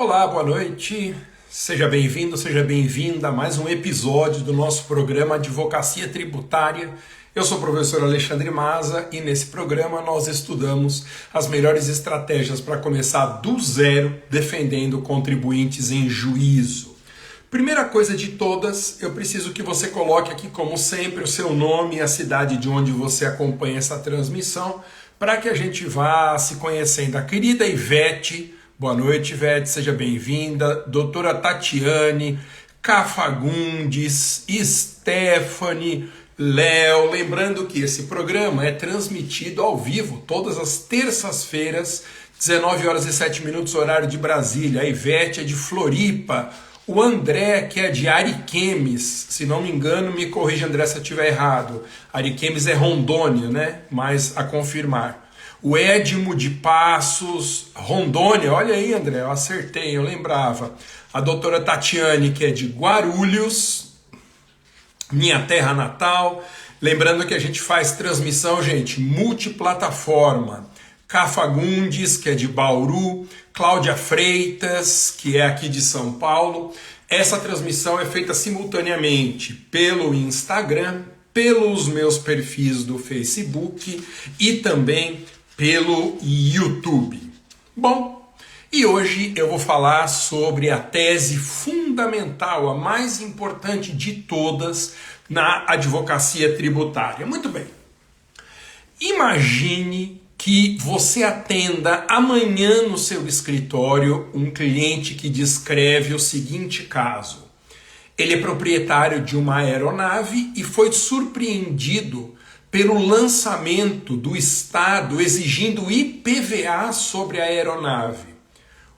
Olá, boa noite. Seja bem-vindo, seja bem-vinda a mais um episódio do nosso programa Advocacia Tributária. Eu sou o professor Alexandre Maza e nesse programa nós estudamos as melhores estratégias para começar do zero defendendo contribuintes em juízo. Primeira coisa de todas, eu preciso que você coloque aqui, como sempre, o seu nome e a cidade de onde você acompanha essa transmissão, para que a gente vá se conhecendo. A querida Ivete, boa noite, Ivete, seja bem-vinda. Doutora Tatiane, Cafagundes, Stephanie, Léo. Lembrando que esse programa é transmitido ao vivo todas as terças-feiras, 19 horas e 7 minutos, horário de Brasília. A Ivete é de Floripa. O André, que é de Ariquemes, se não me engano, me corrija, André, se eu estiver errado. Ariquemes é Rondônia, né? Mas a confirmar. O Edmo de Passos, Rondônia, olha aí, André, eu acertei, eu lembrava. A doutora Tatiane, que é de Guarulhos, minha terra natal. Lembrando que a gente faz transmissão, gente, multiplataforma. Cafagundes, que é de Bauru, Cláudia Freitas, que é aqui de São Paulo. Essa transmissão é feita simultaneamente pelo Instagram, pelos meus perfis do Facebook e também pelo YouTube. Bom, e hoje eu vou falar sobre a tese fundamental, a mais importante de todas na advocacia tributária. Muito bem. Imagine que você atenda amanhã no seu escritório um cliente que descreve o seguinte caso. Ele é proprietário de uma aeronave e foi surpreendido pelo lançamento do Estado exigindo IPVA sobre a aeronave.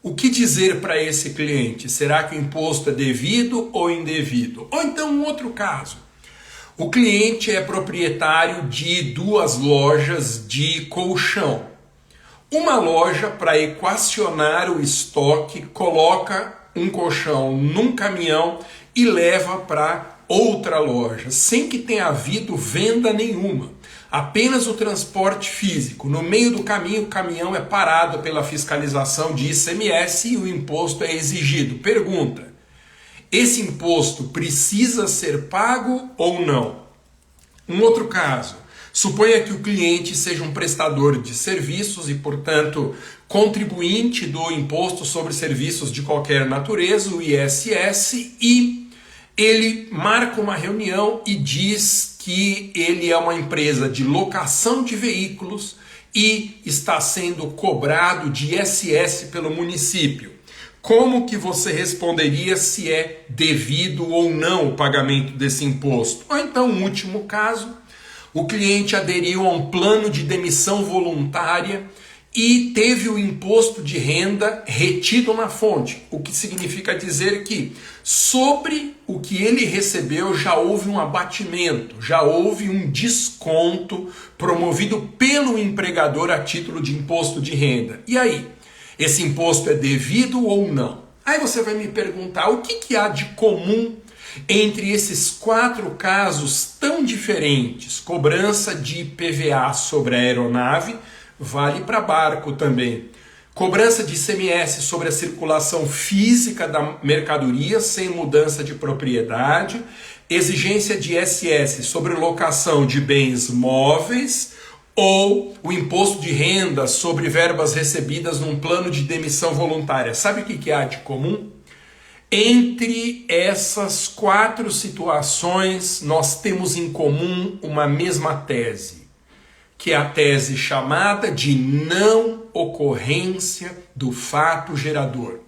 O que dizer para esse cliente? Será que o imposto é devido ou indevido? Ou então um outro caso. O cliente é proprietário de 2 lojas de colchão. Uma loja, para equacionar o estoque, coloca um colchão num caminhão e leva para outra loja, sem que tenha havido venda nenhuma. Apenas o transporte físico. No meio do caminho, o caminhão é parado pela fiscalização de ICMS e o imposto é exigido. Pergunta: esse imposto precisa ser pago ou não? Um outro caso. Suponha que o cliente seja um prestador de serviços e, portanto, contribuinte do Imposto sobre Serviços de qualquer natureza, o ISS, e ele marca uma reunião e diz que ele é uma empresa de locação de veículos e está sendo cobrado de ISS pelo município. Como que você responderia se é devido ou não o pagamento desse imposto? Ou então, um último caso, o cliente aderiu a um plano de demissão voluntária e teve o imposto de renda retido na fonte, o que significa dizer que sobre o que ele recebeu já houve um abatimento, já houve um desconto promovido pelo empregador a título de imposto de renda. E aí? Esse imposto é devido ou não? Aí você vai me perguntar, o que há de comum entre esses 4 casos tão diferentes? Cobrança de IPVA sobre a aeronave, vale para barco também. Cobrança de ICMS sobre a circulação física da mercadoria sem mudança de propriedade. Exigência de ISS sobre locação de bens móveis. Ou o imposto de renda sobre verbas recebidas num plano de demissão voluntária. Sabe o que há de comum? Entre essas 4 situações, nós temos em comum uma mesma tese, que é a tese chamada de não ocorrência do fato gerador.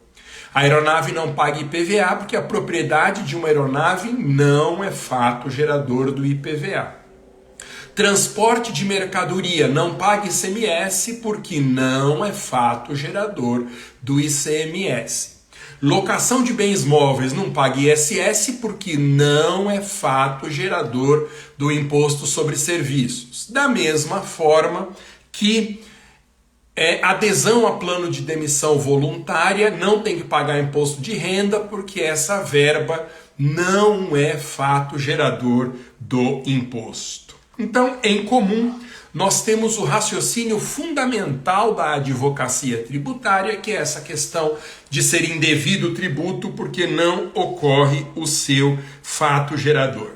A aeronave não paga IPVA porque a propriedade de uma aeronave não é fato gerador do IPVA. Transporte de mercadoria não paga ICMS porque não é fato gerador do ICMS. Locação de bens móveis não paga ISS porque não é fato gerador do Imposto sobre Serviços. Da mesma forma que adesão a plano de demissão voluntária não tem que pagar imposto de renda porque essa verba não é fato gerador do imposto. Então, em comum, nós temos o raciocínio fundamental da advocacia tributária, que é essa questão de ser indevido o tributo porque não ocorre o seu fato gerador.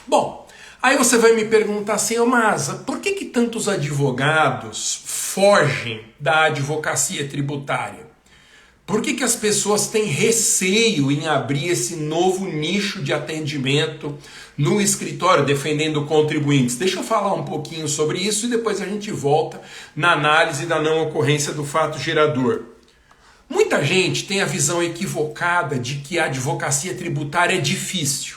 Bom, aí você vai me perguntar assim, Masa, por que tantos advogados fogem da advocacia tributária? Por que as pessoas têm receio em abrir esse novo nicho de atendimento no escritório, defendendo contribuintes? Deixa eu falar um pouquinho sobre isso e depois a gente volta na análise da não ocorrência do fato gerador. Muita gente tem a visão equivocada de que a advocacia tributária é difícil,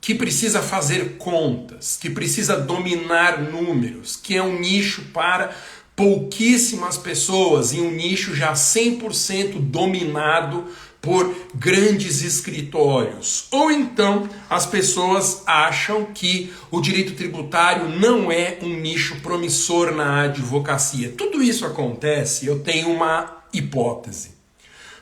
que precisa fazer contas, que precisa dominar números, que é um nicho para pouquíssimas pessoas e um nicho já 100% dominado por grandes escritórios. Ou então as pessoas acham que o direito tributário não é um nicho promissor na advocacia. Tudo isso acontece, eu tenho uma hipótese.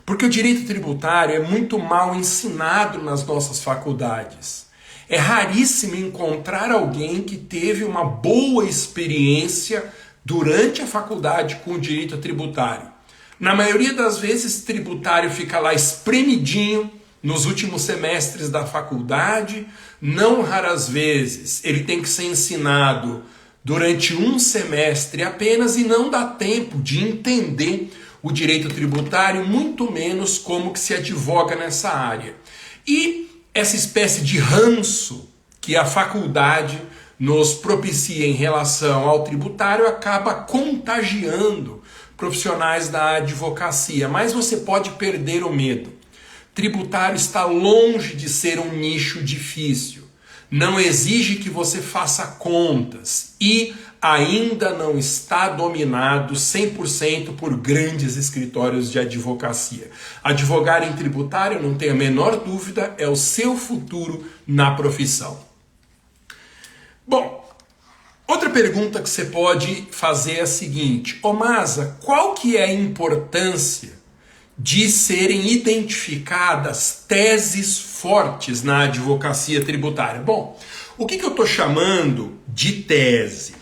Porque o direito tributário é muito mal ensinado nas nossas faculdades. É raríssimo encontrar alguém que teve uma boa experiência durante a faculdade com o direito tributário. Na maioria das vezes, tributário fica lá espremidinho nos últimos semestres da faculdade. Não raras vezes ele tem que ser ensinado durante um semestre apenas e não dá tempo de entender o direito tributário, muito menos como que se advoga nessa área. E essa espécie de ranço que a faculdade nos propicia em relação ao tributário acaba contagiando profissionais da advocacia. Mas você pode perder o medo. Tributário está longe de ser um nicho difícil. Não exige que você faça contas e ainda não está dominado 100% por grandes escritórios de advocacia. Advogar em tributário, não tenho a menor dúvida, é o seu futuro na profissão. Bom, outra pergunta que você pode fazer é a seguinte: Masa, qual que é a importância de serem identificadas teses fortes na advocacia tributária? Bom, o que eu estou chamando de tese?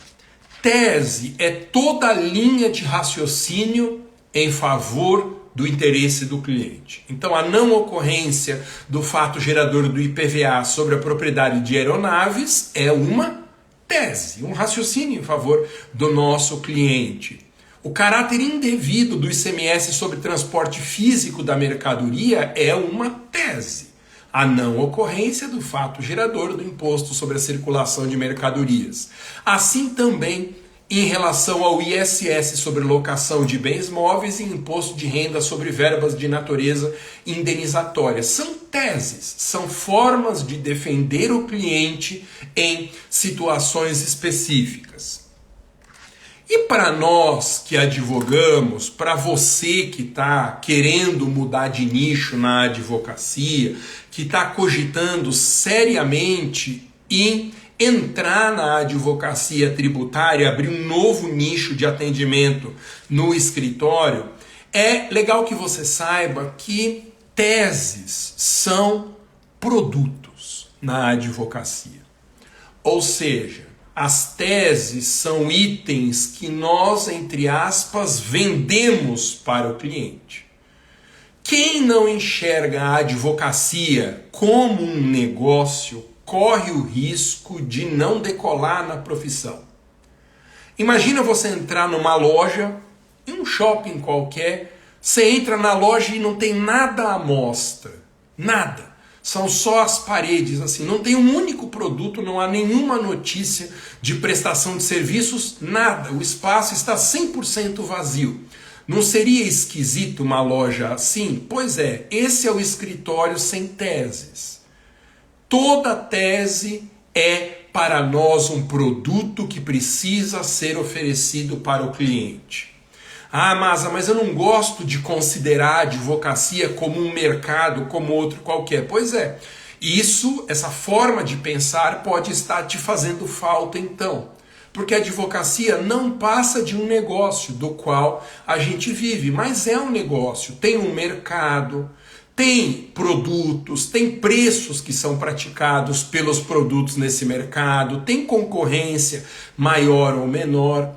Tese é toda a linha de raciocínio em favor do interesse do cliente. Então, a não ocorrência do fato gerador do IPVA sobre a propriedade de aeronaves é uma tese, um raciocínio em favor do nosso cliente. O caráter indevido do ICMS sobre transporte físico da mercadoria é uma tese. A não ocorrência do fato gerador do imposto sobre a circulação de mercadorias. Assim também em relação ao ISS sobre locação de bens móveis e imposto de renda sobre verbas de natureza indenizatória. São teses, são formas de defender o cliente em situações específicas. E para nós que advogamos, para você que está querendo mudar de nicho na advocacia, que está cogitando seriamente em entrar na advocacia tributária, abrir um novo nicho de atendimento no escritório, é legal que você saiba que teses são produtos na advocacia. Ou seja, as teses são itens que nós, entre aspas, vendemos para o cliente. Quem não enxerga a advocacia como um negócio corre o risco de não decolar na profissão. Imagina você entrar numa loja, em um shopping qualquer, você entra na loja e não tem nada à mostra. Nada. São só as paredes, assim, não tem um único produto, não há nenhuma notícia de prestação de serviços, nada. O espaço está 100% vazio. Não seria esquisito uma loja assim? Pois é, esse é o escritório sem teses. Toda tese é para nós um produto que precisa ser oferecido para o cliente. Ah, Masa, mas eu não gosto de considerar a advocacia como um mercado, como outro qualquer. Pois é, essa forma de pensar pode estar te fazendo falta então. Porque a advocacia não passa de um negócio do qual a gente vive, mas é um negócio, tem um mercado, Tem produtos, tem preços que são praticados pelos produtos nesse mercado, tem concorrência maior ou menor.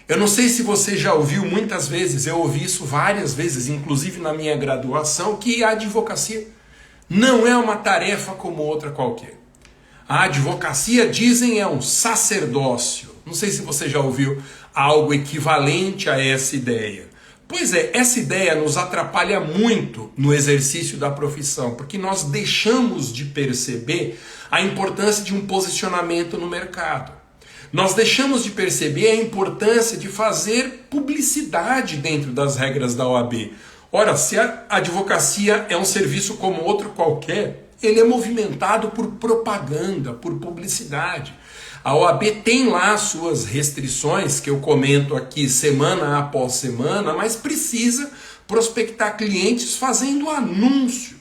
Eu não sei se você já ouviu muitas vezes, eu ouvi isso várias vezes, inclusive na minha graduação, que a advocacia não é uma tarefa como outra qualquer. A advocacia, dizem, é um sacerdócio. Não sei se você já ouviu algo equivalente a essa ideia. Pois é, essa ideia nos atrapalha muito no exercício da profissão, porque nós deixamos de perceber a importância de um posicionamento no mercado. Nós deixamos de perceber a importância de fazer publicidade dentro das regras da OAB. Ora, se a advocacia é um serviço como outro qualquer, ele é movimentado por propaganda, por publicidade. A OAB tem lá suas restrições, que eu comento aqui semana após semana, mas precisa prospectar clientes fazendo anúncios.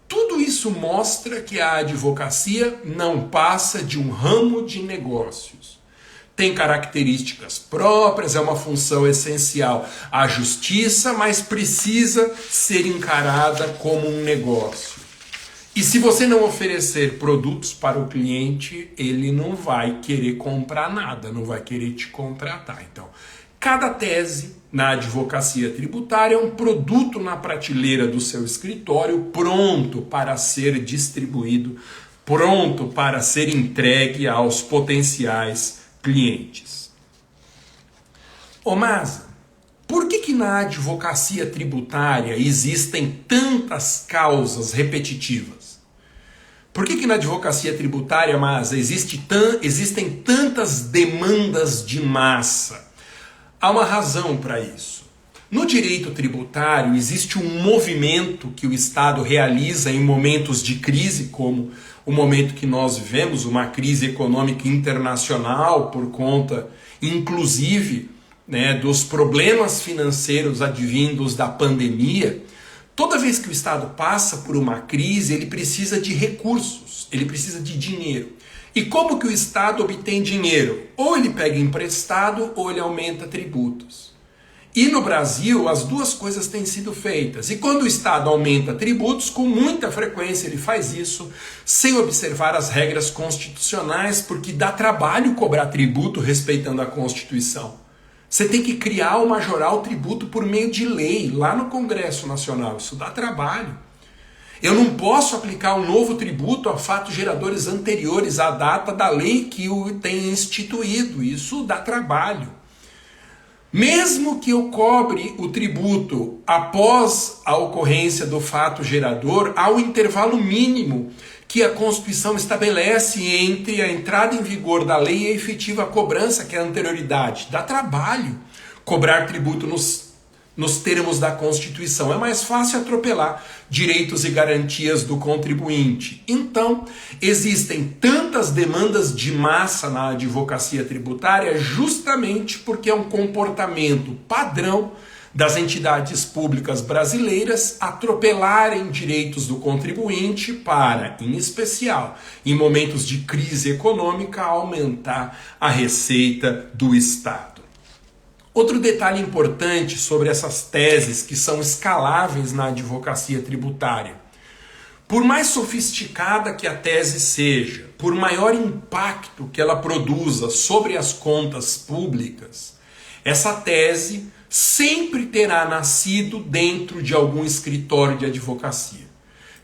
Tudo isso mostra que a advocacia não passa de um ramo de negócios. Tem características próprias, é uma função essencial à justiça, mas precisa ser encarada como um negócio. E se você não oferecer produtos para o cliente, ele não vai querer comprar nada, não vai querer te contratar. Então, cada tese na advocacia tributária é um produto na prateleira do seu escritório, pronto para ser distribuído, pronto para ser entregue aos potenciais clientes. Ô Masa, por que na advocacia tributária existem tantas causas repetitivas? Por que na advocacia tributária, Masa, existem tantas demandas de massa? Há uma razão para isso. No direito tributário existe um movimento que o Estado realiza em momentos de crise, como o momento que nós vivemos, uma crise econômica internacional por conta, inclusive, dos problemas financeiros advindos da pandemia. Toda vez que o Estado passa por uma crise, ele precisa de recursos, ele precisa de dinheiro. E como que o Estado obtém dinheiro? Ou ele pega emprestado ou ele aumenta tributos. E no Brasil as duas coisas têm sido feitas. E quando o Estado aumenta tributos, com muita frequência ele faz isso sem observar as regras constitucionais, porque dá trabalho cobrar tributo respeitando a Constituição. Você tem que criar ou majorar o tributo por meio de lei, lá no Congresso Nacional. Isso dá trabalho. Eu não posso aplicar um novo tributo a fatos geradores anteriores à data da lei que o tem instituído. Isso dá trabalho. Mesmo que eu cobre o tributo após a ocorrência do fato gerador, há um intervalo mínimo que a Constituição estabelece entre a entrada em vigor da lei e a efetiva cobrança, que é a anterioridade. Dá trabalho cobrar tributo nos termos da Constituição. É mais fácil atropelar direitos e garantias do contribuinte. Então, existem tantas demandas de massa na advocacia tributária justamente porque é um comportamento padrão das entidades públicas brasileiras atropelarem direitos do contribuinte para, em especial, em momentos de crise econômica, aumentar a receita do Estado. Outro detalhe importante sobre essas teses que são escaláveis na advocacia tributária. Por mais sofisticada que a tese seja, por maior impacto que ela produza sobre as contas públicas, essa tese sempre terá nascido dentro de algum escritório de advocacia.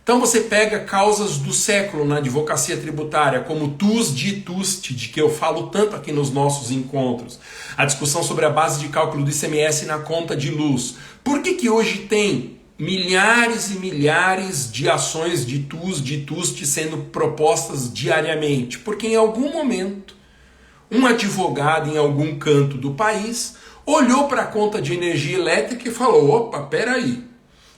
Então você pega causas do século na advocacia tributária, como tus de tuste, de que eu falo tanto aqui nos nossos encontros, a discussão sobre a base de cálculo do ICMS na conta de luz. Por que hoje tem milhares e milhares de ações de tus de tuste sendo propostas diariamente? Porque em algum momento, um advogado em algum canto do país olhou para a conta de energia elétrica e falou: opa, peraí,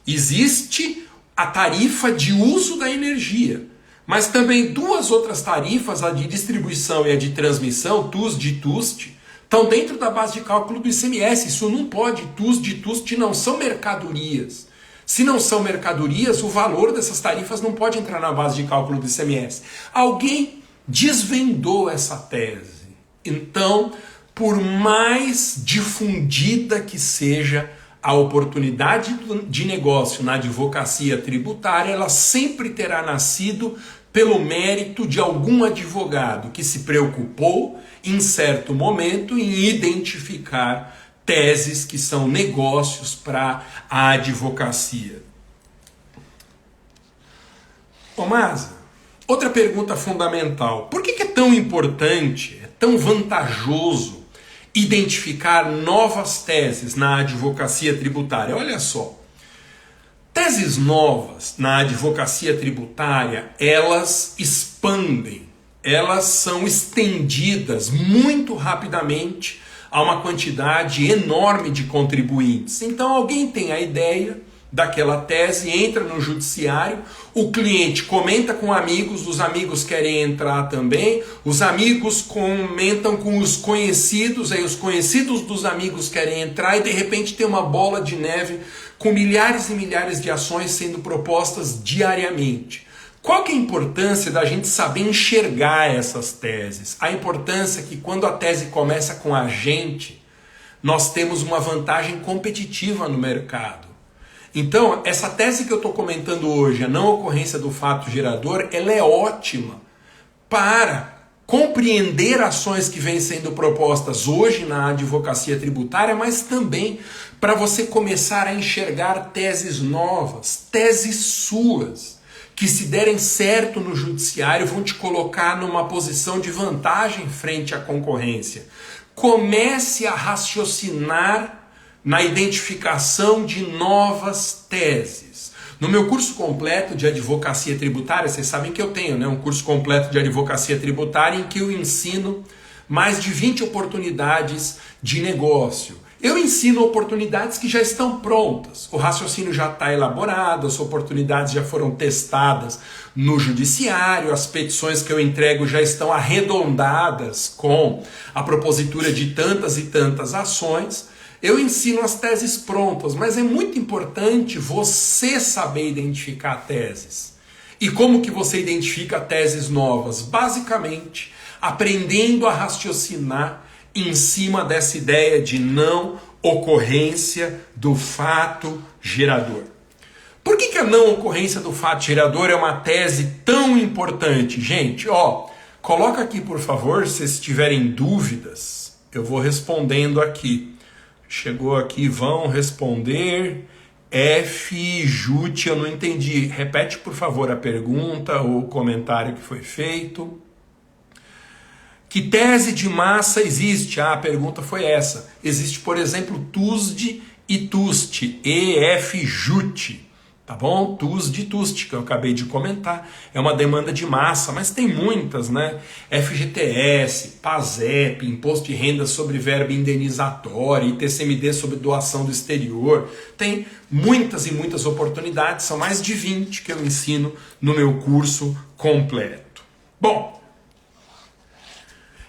existe a tarifa de uso da energia, mas também duas outras tarifas, a de distribuição e a de transmissão, tus de tuste, estão dentro da base de cálculo do ICMS. Isso não pode, tus de tuste não são mercadorias. Se não são mercadorias, o valor dessas tarifas não pode entrar na base de cálculo do ICMS. Alguém desvendou essa tese. Então, por mais difundida que seja A oportunidade de negócio na advocacia tributária, ela sempre terá nascido pelo mérito de algum advogado que se preocupou, em certo momento, em identificar teses que são negócios para a advocacia. Tomás, outra pergunta fundamental. Por que é tão importante, é tão vantajoso identificar novas teses na advocacia tributária? Olha só. Teses novas na advocacia tributária, elas expandem, elas são estendidas muito rapidamente a uma quantidade enorme de contribuintes. Então alguém tem a ideia daquela tese, entra no judiciário, o cliente comenta com amigos, os amigos querem entrar também, os amigos comentam com os conhecidos, aí os conhecidos dos amigos querem entrar e de repente tem uma bola de neve com milhares e milhares de ações sendo propostas diariamente. Qual que é a importância da gente saber enxergar essas teses? A importância é que quando a tese começa com a gente, nós temos uma vantagem competitiva no mercado. Então, essa tese que eu estou comentando hoje, a não ocorrência do fato gerador, ela é ótima para compreender ações que vêm sendo propostas hoje na advocacia tributária, mas também para você começar a enxergar teses novas, teses suas, que se derem certo no judiciário vão te colocar numa posição de vantagem frente à concorrência. Comece a raciocinar na identificação de novas teses. No meu curso completo de advocacia tributária, vocês sabem que eu tenho, né, um curso completo de advocacia tributária em que eu ensino mais de 20 oportunidades de negócio. Eu ensino oportunidades que já estão prontas, o raciocínio já está elaborado, as oportunidades já foram testadas no judiciário, as petições que eu entrego já estão arredondadas com a propositura de tantas e tantas ações. Eu ensino as teses prontas, mas é muito importante você saber identificar teses. E como que você identifica teses novas? Basicamente, aprendendo a raciocinar em cima dessa ideia de não ocorrência do fato gerador. Por que a não ocorrência do fato gerador é uma tese tão importante? Gente, coloca aqui por favor, se vocês tiverem dúvidas, eu vou respondendo aqui. Chegou aqui, vão responder. Jute, eu não entendi. Repete, por favor, a pergunta ou o comentário que foi feito. Que tese de massa existe? A pergunta foi essa. Existe, por exemplo, TUSD e TUST. Jute. Tá bom? TUSD e TUST, que eu acabei de comentar. É uma demanda de massa, mas tem muitas, né? FGTS, PASEP, Imposto de Renda sobre Verba Indenizatória, ITCMD sobre doação do exterior. Tem muitas e muitas oportunidades, são mais de 20 que eu ensino no meu curso completo. Bom,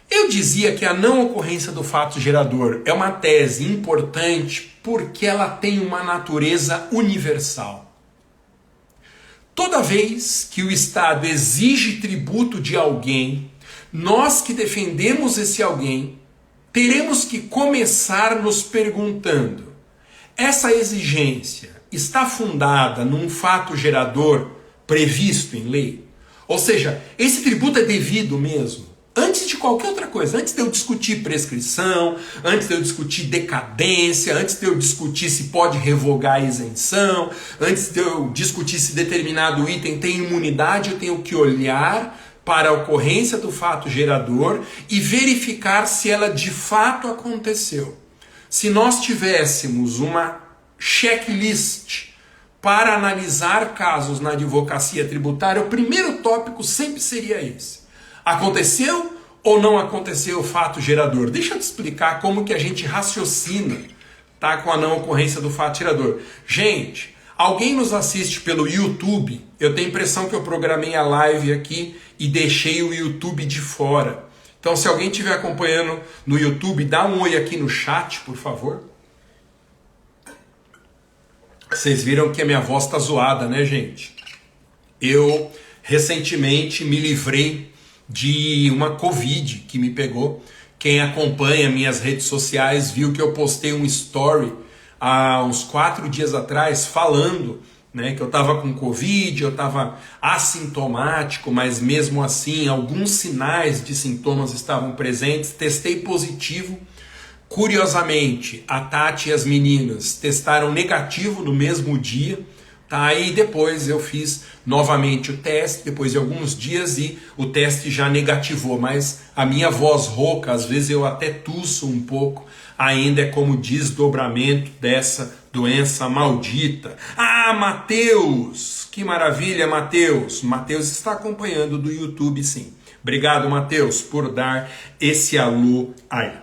eu dizia que a não ocorrência do fato gerador é uma tese importante porque ela tem uma natureza universal. Toda vez que o Estado exige tributo de alguém, nós que defendemos esse alguém, teremos que começar nos perguntando: essa exigência está fundada num fato gerador previsto em lei? Ou seja, esse tributo é devido mesmo? Antes de qualquer outra coisa, antes de eu discutir prescrição, antes de eu discutir decadência, antes de eu discutir se pode revogar a isenção, antes de eu discutir se determinado item tem imunidade, eu tenho que olhar para a ocorrência do fato gerador e verificar se ela de fato aconteceu. Se nós tivéssemos uma checklist para analisar casos na advocacia tributária, o primeiro tópico sempre seria esse. Aconteceu ou não aconteceu o fato gerador? Deixa eu te explicar como que a gente raciocina, tá, com a não ocorrência do fato gerador. Gente, alguém nos assiste pelo YouTube? Eu tenho a impressão que eu programei a live aqui e deixei o YouTube de fora. Então, se alguém estiver acompanhando no YouTube, dá um oi aqui no chat, por favor. Vocês viram que a minha voz está zoada, né, gente? Eu recentemente me livrei de uma Covid que me pegou. Quem acompanha minhas redes sociais viu que eu postei um story há uns 4 dias atrás falando, né, que eu estava com Covid, eu estava assintomático, mas mesmo assim alguns sinais de sintomas estavam presentes, testei positivo. Curiosamente, a Tati e as meninas testaram negativo no mesmo dia, tá? E depois eu fiz novamente o teste, depois de alguns dias, e o teste já negativou, mas a minha voz rouca, às vezes eu até tuço um pouco, ainda é como desdobramento dessa doença maldita. Ah, Mateus! Que maravilha, Mateus! Mateus está acompanhando do YouTube, sim. Obrigado, Mateus, por dar esse alô aí.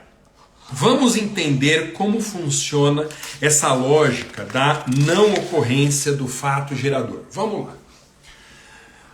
Vamos entender como funciona essa lógica da não ocorrência do fato gerador. Vamos lá.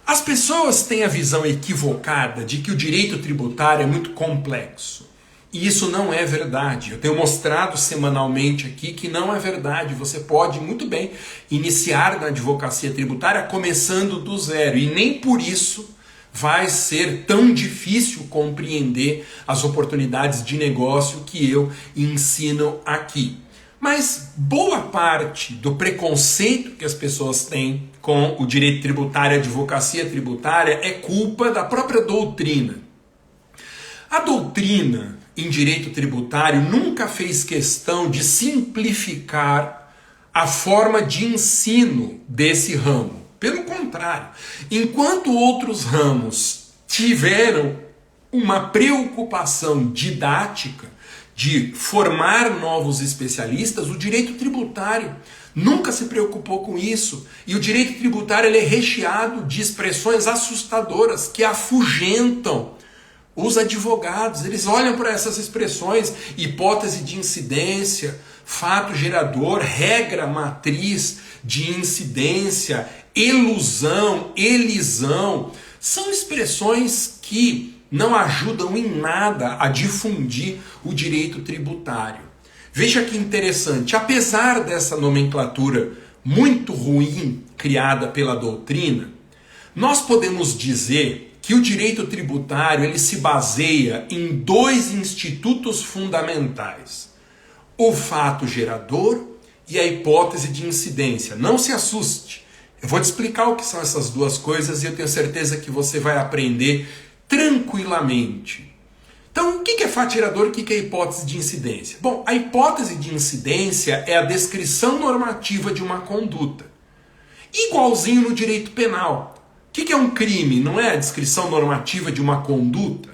As pessoas têm a visão equivocada de que o direito tributário é muito complexo. E isso não é verdade. Eu tenho mostrado semanalmente aqui que não é verdade. Você pode muito bem iniciar na advocacia tributária começando do zero. E nem por isso vai ser tão difícil compreender as oportunidades de negócio que eu ensino aqui. Mas boa parte do preconceito que as pessoas têm com o direito tributário, a advocacia tributária, é culpa da própria doutrina. A doutrina em direito tributário nunca fez questão de simplificar a forma de ensino desse ramo. Pelo contrário, enquanto outros ramos tiveram uma preocupação didática de formar novos especialistas, o direito tributário nunca se preocupou com isso. E o direito tributário ele é recheado de expressões assustadoras que afugentam os advogados. Eles olham para essas expressões: hipótese de incidência, fato gerador, regra matriz de incidência, elusão, elisão. São expressões que não ajudam em nada a difundir o direito tributário. Veja que interessante, apesar dessa nomenclatura muito ruim criada pela doutrina, nós podemos dizer que o direito tributário ele se baseia em 2 institutos fundamentais: o fato gerador e a hipótese de incidência. Não se assuste, eu vou te explicar o que são essas 2 coisas e eu tenho certeza que você vai aprender tranquilamente. Então, o que é fato gerador e o que é hipótese de incidência? Bom, a hipótese de incidência é a descrição normativa de uma conduta. Igualzinho no direito penal. O que é um crime? Não é a descrição normativa de uma conduta?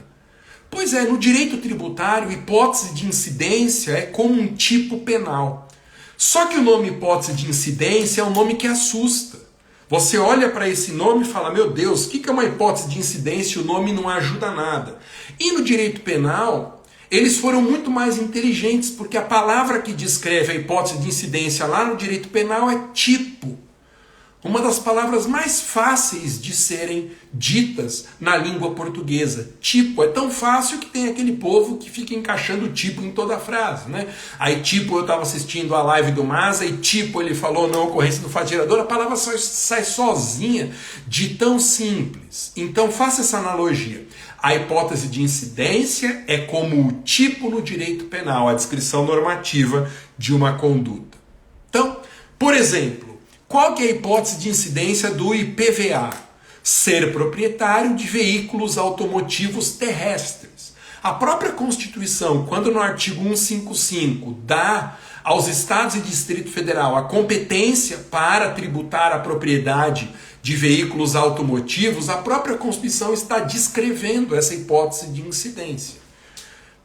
Pois é, no direito tributário, hipótese de incidência é como um tipo penal. Só que o nome hipótese de incidência é um nome que assusta. Você olha para esse nome e fala: meu Deus, o que é uma hipótese de incidência? O nome não ajuda nada. E no direito penal, eles foram muito mais inteligentes, porque a palavra que descreve a hipótese de incidência lá no direito penal é tipo. Uma das palavras mais fáceis de serem ditas na língua portuguesa. Tipo, é tão fácil que tem aquele povo que fica encaixando tipo em toda a frase, né? Aí tipo, eu estava assistindo a live do Maza e tipo, ele falou não ocorrência do fato gerador, a palavra sai sozinha de tão simples. Então faça essa analogia. A hipótese de incidência é como o tipo no direito penal, a descrição normativa de uma conduta. Então, por exemplo, qual que é a hipótese de incidência do IPVA? Ser proprietário de veículos automotivos terrestres. A própria Constituição, quando no artigo 155 dá aos Estados e Distrito Federal a competência para tributar a propriedade de veículos automotivos, a própria Constituição está descrevendo essa hipótese de incidência.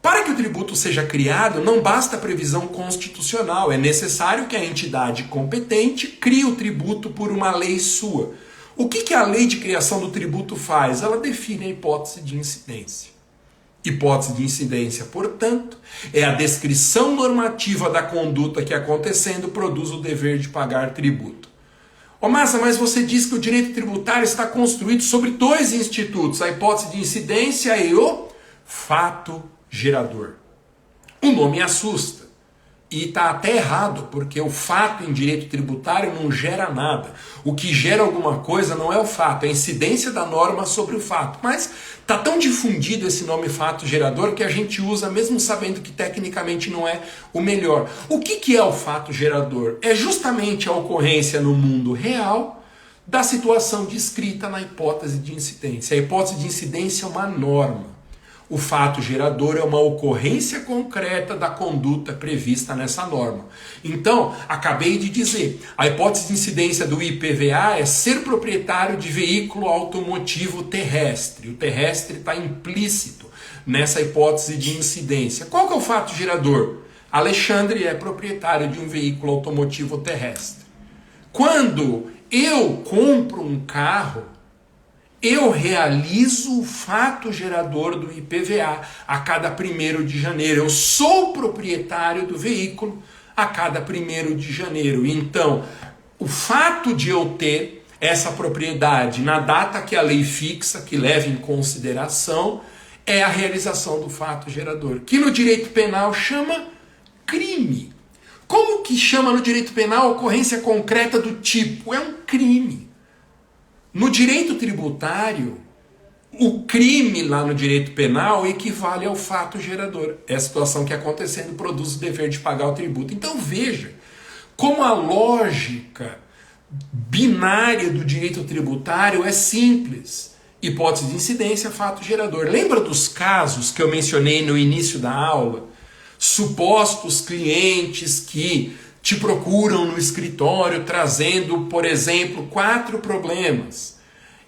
Para que o tributo seja criado, não basta a previsão constitucional, é necessário que a entidade competente crie o tributo por uma lei sua. O que a lei de criação do tributo faz? Ela define a hipótese de incidência. Hipótese de incidência, portanto, é a descrição normativa da conduta que acontecendo produz o dever de pagar tributo. Ô Massa, mas você diz que o direito tributário está construído sobre 2 institutos, a hipótese de incidência e o fato gerador. O nome assusta. E está até errado, porque o fato em direito tributário não gera nada. O que gera alguma coisa não é o fato, é a incidência da norma sobre o fato. Mas está tão difundido esse nome fato gerador que a gente usa mesmo sabendo que tecnicamente não é o melhor. O que é o fato gerador? É justamente a ocorrência no mundo real da situação descrita na hipótese de incidência. A hipótese de incidência é uma norma. O fato gerador é uma ocorrência concreta da conduta prevista nessa norma. Então, acabei de dizer, a hipótese de incidência do IPVA é ser proprietário de veículo automotivo terrestre. O terrestre está implícito nessa hipótese de incidência. Qual que é o fato gerador? Alexandre é proprietário de um veículo automotivo terrestre. Quando eu compro um carro, eu realizo o fato gerador do IPVA a cada 1º de janeiro. Eu sou proprietário do veículo a cada 1º de janeiro. Então, o fato de eu ter essa propriedade na data que a lei fixa, que leva em consideração, é a realização do fato gerador, que no direito penal chama crime. Como que chama no direito penal a ocorrência concreta do tipo? É um crime. No direito tributário, o crime lá no direito penal equivale ao fato gerador. É a situação que acontecendo produz o dever de pagar o tributo. Então veja como a lógica binária do direito tributário é simples. Hipótese de incidência, fato gerador. Lembra dos casos que eu mencionei no início da aula? Supostos clientes que te procuram no escritório trazendo, por exemplo, 4 problemas.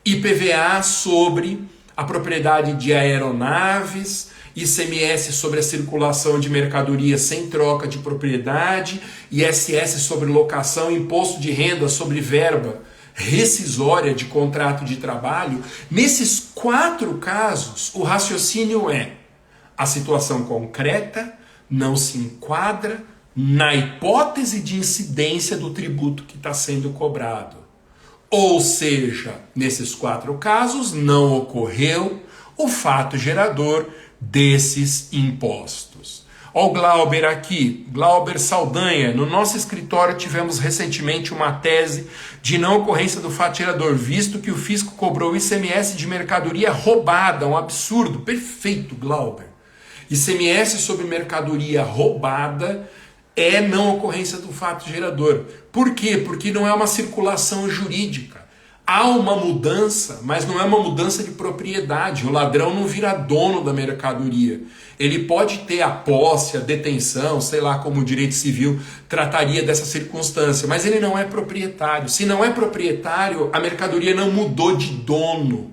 IPVA sobre a propriedade de aeronaves, ICMS sobre a circulação de mercadoria sem troca de propriedade, ISS sobre locação, imposto de renda sobre verba rescisória de contrato de trabalho. Nesses 4 casos, o raciocínio é: a situação concreta não se enquadra na hipótese de incidência do tributo que está sendo cobrado. Ou seja, nesses 4 casos não ocorreu o fato gerador desses impostos. Olha o Glauber aqui, Glauber Saldanha. No nosso escritório tivemos recentemente uma tese de não ocorrência do fato gerador, visto que o fisco cobrou ICMS de mercadoria roubada, um absurdo. Perfeito, Glauber. ICMS sobre mercadoria roubada é não ocorrência do fato gerador. Por quê? Porque não é uma circulação jurídica. Há uma mudança, mas não é uma mudança de propriedade. O ladrão não vira dono da mercadoria. Ele pode ter a posse, a detenção, sei lá como o direito civil trataria dessa circunstância, mas ele não é proprietário. Se não é proprietário, a mercadoria não mudou de dono.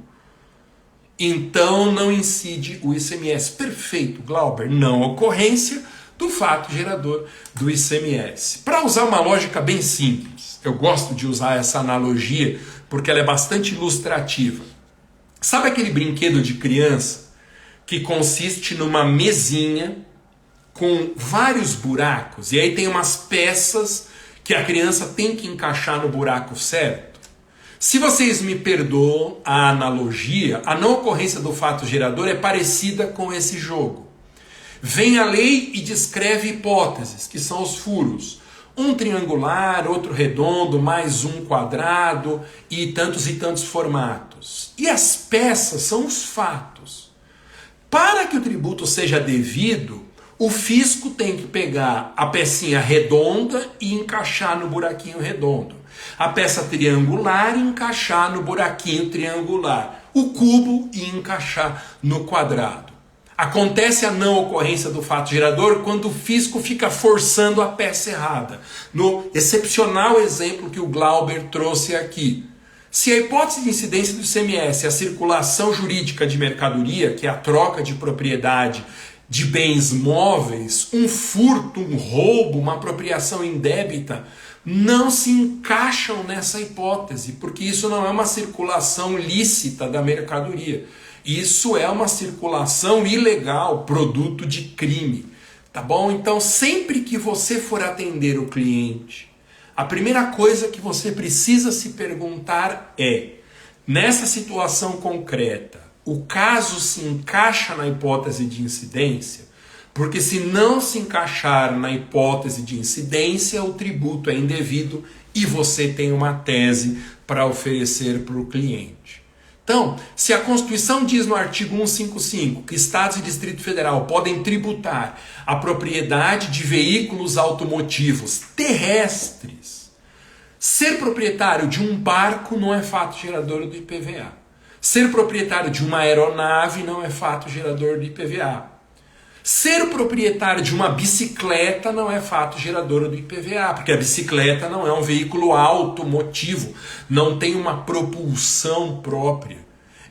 Então não incide o ICMS. Perfeito, Glauber. Não ocorrência do fato gerador do ICMS. Para usar uma lógica bem simples, eu gosto de usar essa analogia porque ela é bastante ilustrativa. Sabe aquele brinquedo de criança que consiste numa mesinha com vários buracos e aí tem umas peças que a criança tem que encaixar no buraco certo? Se vocês me perdoam a analogia, a não ocorrência do fato gerador é parecida com esse jogo. Vem a lei e descreve hipóteses, que são os furos. Um triangular, outro redondo, mais um quadrado e tantos formatos. E as peças são os fatos. Para que o tributo seja devido, o fisco tem que pegar a pecinha redonda e encaixar no buraquinho redondo. A peça triangular e encaixar no buraquinho triangular. O cubo e encaixar no quadrado. Acontece a não ocorrência do fato gerador quando o fisco fica forçando a peça errada. No excepcional exemplo que o Glauber trouxe aqui. Se a hipótese de incidência do ICMS é a circulação jurídica de mercadoria, que é a troca de propriedade de bens móveis, um furto, um roubo, uma apropriação indébita, não se encaixam nessa hipótese, porque isso não é uma circulação lícita da mercadoria. Isso é uma circulação ilegal, produto de crime, tá bom? Então, sempre que você for atender o cliente, a primeira coisa que você precisa se perguntar é: nessa situação concreta, o caso se encaixa na hipótese de incidência? Porque se não se encaixar na hipótese de incidência, o tributo é indevido e você tem uma tese para oferecer para o cliente. Então, se a Constituição diz no artigo 155 que Estados e Distrito Federal podem tributar a propriedade de veículos automotivos terrestres, ser proprietário de um barco não é fato gerador do IPVA. Ser proprietário de uma aeronave não é fato gerador do IPVA. Ser proprietário de uma bicicleta não é fato gerador do IPVA, porque a bicicleta não é um veículo automotivo, não tem uma propulsão própria.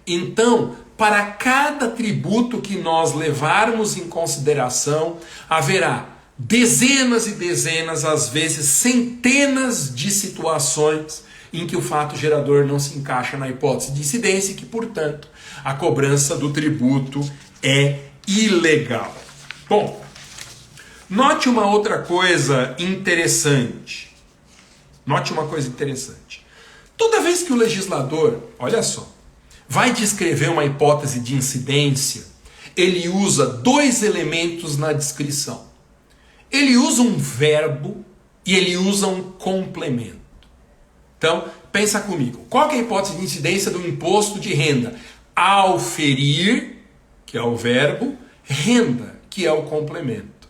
Então, para cada tributo que nós levarmos em consideração, haverá dezenas e dezenas, às vezes centenas de situações em que o fato gerador não se encaixa na hipótese de incidência e que, portanto, a cobrança do tributo é ilegal. Bom, note uma outra coisa interessante. Note uma coisa interessante. Toda vez que o legislador, olha só, vai descrever uma hipótese de incidência, ele usa dois elementos na descrição. Ele usa um verbo e ele usa um complemento. Então, pensa comigo. Qual que é a hipótese de incidência do imposto de renda? Auferir, que é o verbo, renda, que é o complemento.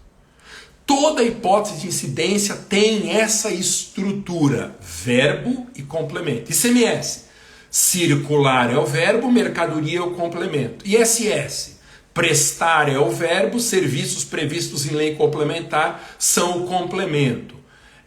Toda hipótese de incidência tem essa estrutura, verbo e complemento. ICMS, circular é o verbo, mercadoria é o complemento. ISS, prestar é o verbo, serviços previstos em lei complementar são o complemento.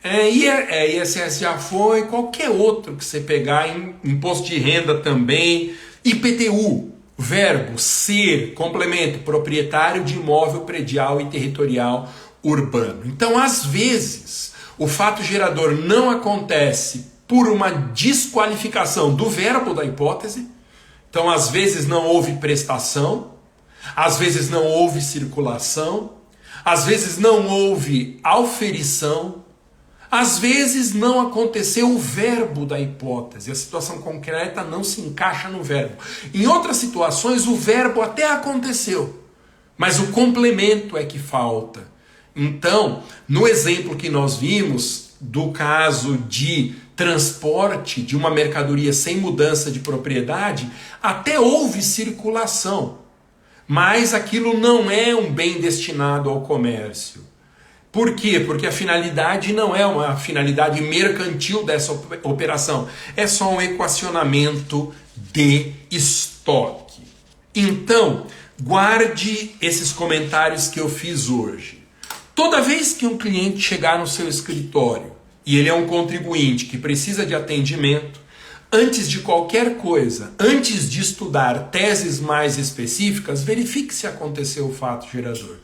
ISS já foi, qualquer outro que você pegar, imposto de renda também, IPTU, verbo, ser, complemento, proprietário de imóvel predial e territorial urbano. Então, às vezes, o fato gerador não acontece por uma desqualificação do verbo da hipótese. Então, às vezes não houve prestação, às vezes não houve circulação, às vezes não houve auferição, às vezes não aconteceu o verbo da hipótese, a situação concreta não se encaixa no verbo. Em outras situações o verbo até aconteceu, mas o complemento é que falta. Então, no exemplo que nós vimos do caso de transporte de uma mercadoria sem mudança de propriedade, até houve circulação, mas aquilo não é um bem destinado ao comércio. Por quê? Porque a finalidade não é uma finalidade mercantil dessa operação. É só um equacionamento de estoque. Então, guarde esses comentários que eu fiz hoje. Toda vez que um cliente chegar no seu escritório e ele é um contribuinte que precisa de atendimento, antes de qualquer coisa, antes de estudar teses mais específicas, verifique se aconteceu o fato gerador.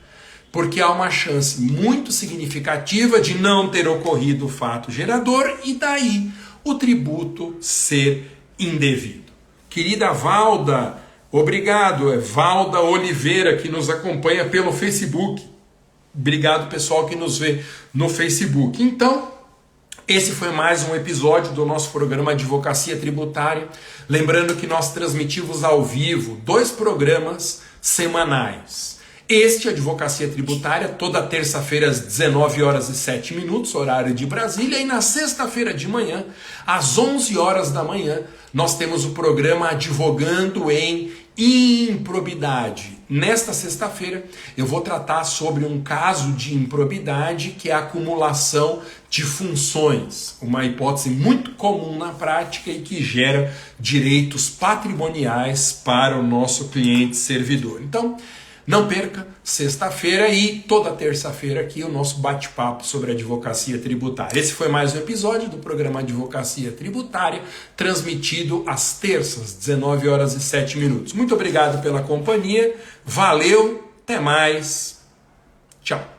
Porque há uma chance muito significativa de não ter ocorrido o fato gerador e daí o tributo ser indevido. Querida Valda, obrigado. É Valda Oliveira que nos acompanha pelo Facebook. Obrigado, pessoal que nos vê no Facebook. Então, esse foi mais um episódio do nosso programa Advocacia Tributária. Lembrando que nós transmitimos ao vivo 2 programas semanais. Este Advocacia Tributária, toda terça-feira às 19h07, horário de Brasília, e na sexta-feira de manhã, às 11h da manhã, nós temos o programa Advogando em Improbidade. Nesta sexta-feira, eu vou tratar sobre um caso de improbidade que é a acumulação de funções, uma hipótese muito comum na prática e que gera direitos patrimoniais para o nosso cliente servidor. Então, não perca, sexta-feira e toda terça-feira aqui o nosso bate-papo sobre advocacia tributária. Esse foi mais um episódio do programa Advocacia Tributária, transmitido às terças, 19h07. Muito obrigado pela companhia, valeu, até mais, tchau.